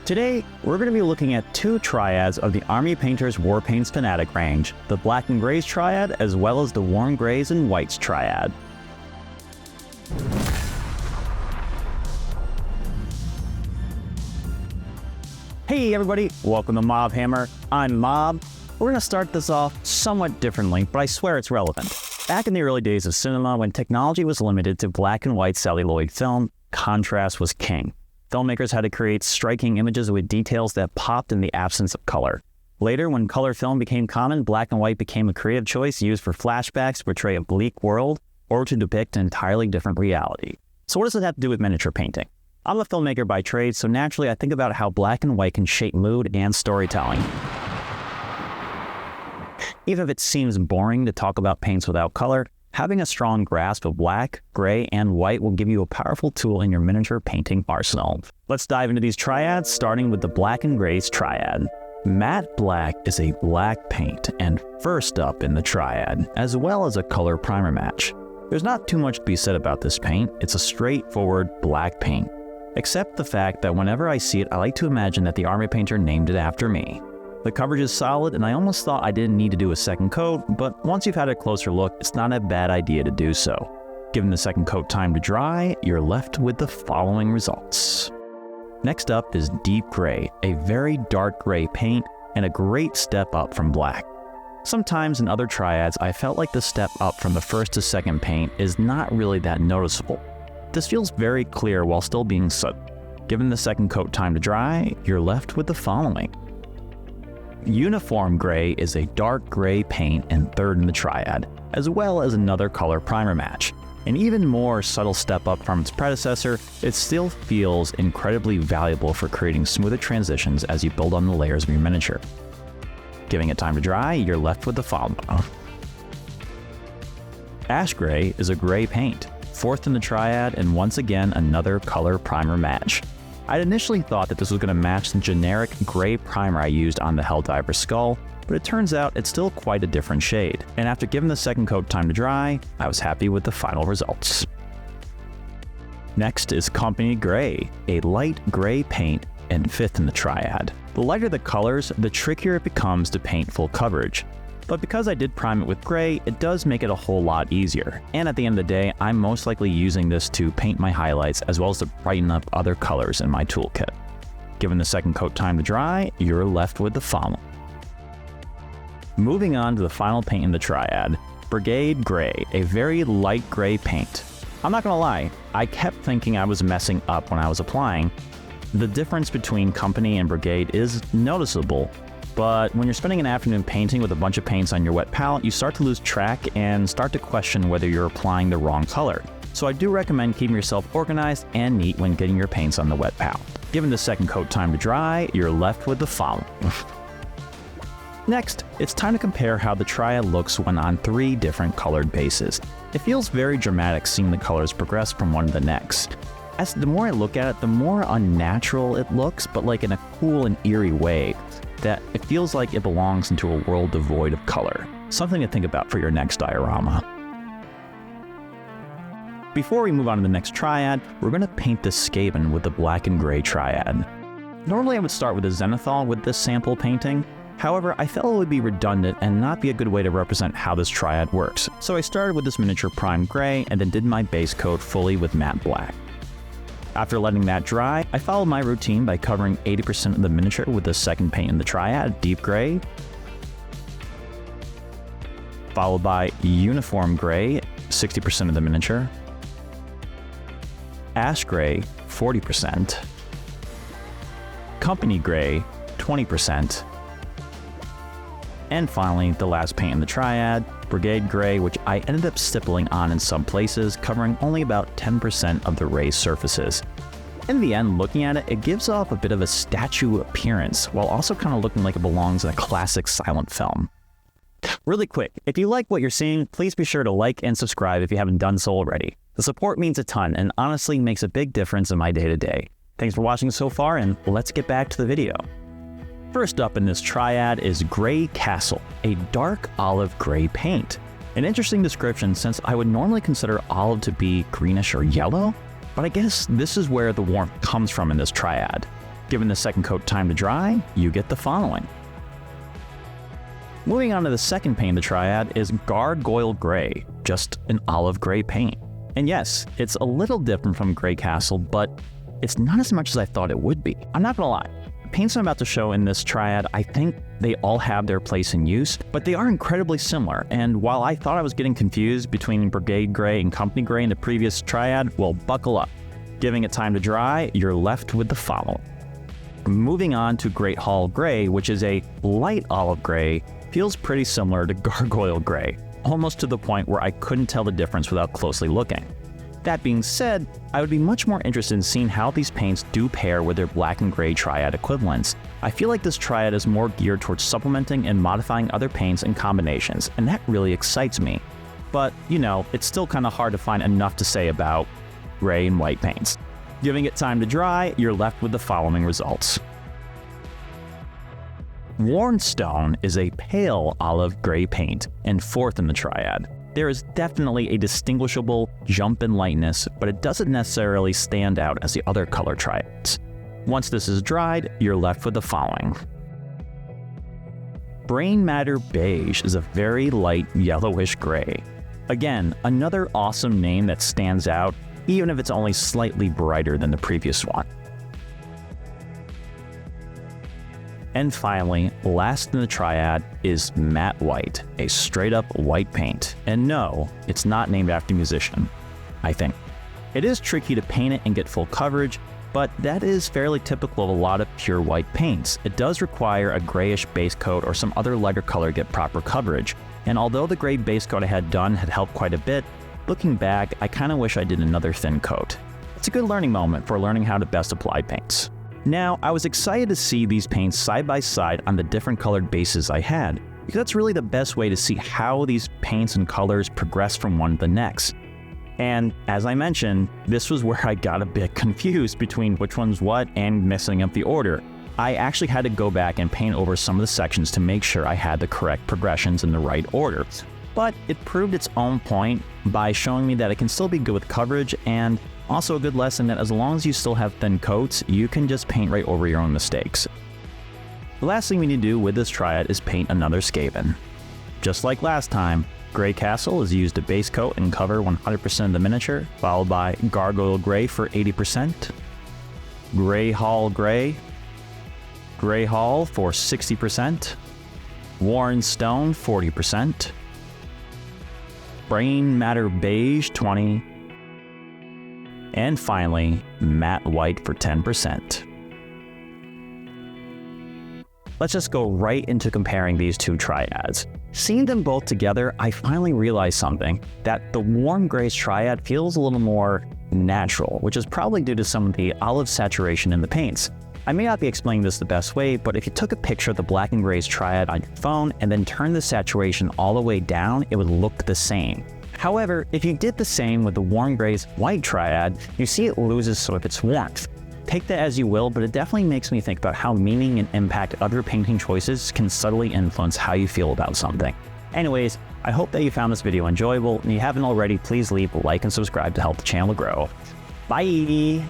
Today, we're going to be looking at two triads of the Army Painter's Warpaints Fanatic range, the Black and Grays Triad as well as the Warm Grays and Whites Triad. Hey everybody, welcome to Mobhammer. I'm Mob. We're going to start this off somewhat differently, but I swear it's relevant. Back in the early days of cinema, when technology was limited to black and white celluloid film, contrast was king. Filmmakers had to create striking images with details that popped in the absence of color. Later, when color film became common, black and white became a creative choice used for flashbacks to portray a bleak world or to depict an entirely different reality. So what does it have to do with miniature painting? I'm a filmmaker by trade, so naturally I think about how black and white can shape mood and storytelling. Even if it seems boring to talk about paints without color, having a strong grasp of black, gray, and white will give you a powerful tool in your miniature painting arsenal. Let's dive into these triads, starting with the Black and Grays Triad. Matte black is a black paint and first up in the triad, as well as a color primer match. There's not too much to be said about this paint. It's a straightforward black paint, except the fact that whenever I see it, I like to imagine that the Army Painter named it after me. The coverage is solid, and I almost thought I didn't need to do a second coat, but once you've had a closer look, it's not a bad idea to do so. Given the second coat time to dry, you're left with the following results. Next up is Deep Gray, a very dark gray paint and a great step up from black. Sometimes in other triads, I felt like the step up from the first to second paint is not really that noticeable. This feels very clear while still being subtle. Given the second coat time to dry, you're left with the following. Uniform Gray is a dark gray paint and third in the triad, as well as another color primer match. An even more subtle step up from its predecessor, it still feels incredibly valuable for creating smoother transitions as you build on the layers of your miniature. Giving it time to dry, you're left with the following. Ash Gray is a gray paint, fourth in the triad, and once again another color primer match. I'd initially thought that this was going to match the generic gray primer I used on the Helldiver skull, but it turns out it's still quite a different shade. And after giving the second coat time to dry, I was happy with the final results. Next is Company Gray, a light gray paint and fifth in the triad. The lighter the colors, the trickier it becomes to paint full coverage. But because I did prime it with gray, it does make it a whole lot easier. And at the end of the day, I'm most likely using this to paint my highlights as well as to brighten up other colors in my toolkit. Given the second coat time to dry, you're left with the following. Moving on to the final paint in the triad, Brigade Gray, a very light gray paint. I'm not gonna lie, I kept thinking I was messing up when I was applying. The difference between Company and Brigade is noticeable, but when you're spending an afternoon painting with a bunch of paints on your wet palette, you start to lose track and start to question whether you're applying the wrong color. So I do recommend keeping yourself organized and neat when getting your paints on the wet palette. Given the second coat time to dry, you're left with the following. Next, it's time to compare how the triad looks when on three different colored bases. It feels very dramatic seeing the colors progress from one to the next. As the more I look at it, the more unnatural it looks, but like in a cool and eerie way, that it feels like it belongs into a world devoid of color. Something to think about for your next diorama. Before we move on to the next triad, we're going to paint this Skaven with the Black and Gray Triad. Normally I would start with a zenithal with this sample painting. However, I felt it would be redundant and not be a good way to represent how this triad works. So I started with this miniature prime gray and then did my base coat fully with matte black. After letting that dry, I followed my routine by covering 80% of the miniature with the second paint in the triad, Deep Gray, followed by Uniform Gray, 60% of the miniature, Ash Gray, 40%, Company Gray, 20%, and finally, the last paint in the triad, Brigade Gray, which I ended up stippling on in some places, covering only about 10% of the raised surfaces. In the end, looking at it, it gives off a bit of a statue appearance, while also kind of looking like it belongs in a classic silent film. Really quick, if you like what you're seeing, please be sure to like and subscribe if you haven't done so already. The support means a ton and honestly makes a big difference in my day-to-day. Thanks for watching so far, and let's get back to the video. First up in this triad is Gray Castle, a dark olive gray paint. An interesting description since I would normally consider olive to be greenish or yellow, but I guess this is where the warmth comes from in this triad. Given the second coat time to dry, you get the following. Moving on to the second paint of the Triad is Gargoyle Gray, just an olive gray paint. And yes, it's a little different from Grey Castle, but it's not as much as I thought it would be. I'm not gonna lie, the paints I'm about to show in this Triad, I think they all have their place in use, but they are incredibly similar. And while I thought I was getting confused between Brigade Gray and Company Gray in the previous Triad, well, buckle up. Giving it time to dry, you're left with the following. Moving on to Great Hall Gray, which is a light olive gray, feels pretty similar to Gargoyle Gray, almost to the point where I couldn't tell the difference without closely looking. That being said, I would be much more interested in seeing how these paints do pair with their black and gray Triad equivalents. I feel like this Triad is more geared towards supplementing and modifying other paints and combinations, and that really excites me. But, you know, it's still kind of hard to find enough to say about gray and white paints. Giving it time to dry, you're left with the following results. Worn Stone is a pale olive gray paint and fourth in the Triad. There is definitely a distinguishable jump in lightness, but it doesn't necessarily stand out as the other color Triads. Once this is dried, you're left with the following. Brain Matter Beige is a very light yellowish gray. Again, another awesome name that stands out, even if it's only slightly brighter than the previous one. And finally, last in the Triad is Matte White, a straight-up white paint. And no, it's not named after a musician, I think. It is tricky to paint it and get full coverage, but that is fairly typical of a lot of pure white paints. It does require a grayish base coat or some other lighter color to get proper coverage. And although the gray base coat I had done had helped quite a bit, looking back, I kind of wish I did another thin coat. It's a good learning moment for learning how to best apply paints. Now, I was excited to see these paints side by side on the different colored bases I had, because that's really the best way to see how these paints and colors progress from one to the next. And as I mentioned, this was where I got a bit confused between which one's what and messing up the order. I actually had to go back and paint over some of the sections to make sure I had the correct progressions in the right order. But it proved its own point by showing me that it can still be good with coverage, and also a good lesson that as long as you still have thin coats, you can just paint right over your own mistakes. The last thing we need to do with this Triad is paint another Skaven. Just like last time, Grey Castle is used to base coat and cover 100% of the miniature, followed by Gargoyle Gray for 80%, Grey Hall Gray, Grey Hall for 60%, Worn Stone 40%, Brain Matter Beige 20%, and finally, Matte White for 10%. Let's just go right into comparing these two Triads. Seeing them both together, I finally realized something, that the Warm Grays Triad feels a little more natural, which is probably due to some of the olive saturation in the paints. I may not be explaining this the best way, but if you took a picture of the Black and Grays Triad on your phone and then turned the saturation all the way down, it would look the same. However, if you did the same with the Warm Grays White Triad, you see it loses some of its warmth. Take that as you will, but it definitely makes me think about how meaning and impact other painting choices can subtly influence how you feel about something. Anyways, I hope that you found this video enjoyable, and if you haven't already, please leave a like and subscribe to help the channel grow. Bye!